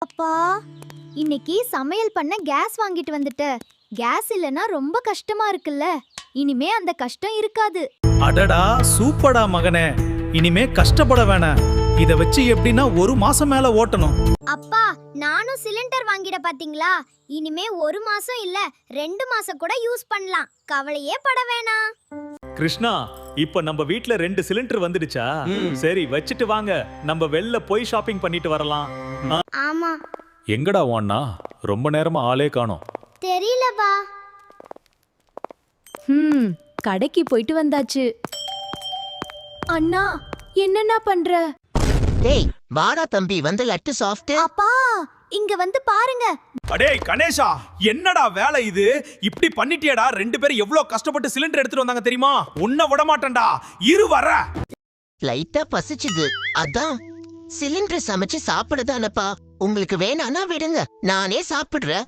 அப்பா, இன்னைக்கு சமையல் பண்ண கேஸ் வாங்கிட்டு வந்துட்ட. கேஸ் இல்லனா ரொம்ப கஷ்டமா இருக்குல்ல. இனிமே அந்த கஷ்டம் இருக்காது. அடடா சூப்பரா மகனே, இனிமே கஷ்டப்பட வேணாம். இத வச்சு எப்படின்னா ஒரு மாசம் மேல ஓட்டணும். அப்பா, நானும் சிலிண்டர் வாங்கிட பாத்தீங்களா? இனிமே ஒரு மாசம் இல்ல 2 மாசம் கூட யூஸ் பண்ணலாம். கவலையே பட வேணாம். கிருஷ்ணா, இப்ப நம்ம வீட்ல 2 சிலிண்டர் வந்துடுச்சா? சரி வச்சிட்டு வாங்க, நம்ம வெளில போய் ஷாப்பிங் பண்ணிட்டு வரலாம். ஆமா. எங்கடா ஓண்ணா? ரொம்ப நேரமா ஆளே காணோம். தெரியலப்பா. கடைக்கு போயிட்டு வந்தாச்சு. அண்ணா, என்னண்ணா பண்ற? டேய் வாடா தம்பி, வந்து லட்டு சாஃப்ட். அப்பா, இங்க வந்து பாருங்க. அடே கணேஷா, என்னடா வேலை இது? இப்படி பண்ணிட்டியடா. 2 பேரும் எவ்வளவு கஷ்டப்பட்டு சிலிண்டர் எடுத்துட்டு வந்தாங்க தெரியுமா? உன்னை விட மாட்டேன்டா. இரு வர. லைட்டா பசிச்சுது, அதான் சிலிண்டர் சமைச்சு சாப்பிடுதானப்பா. உங்களுக்கு வேணானா விடுங்க, நானே சாப்பிடுறேன்.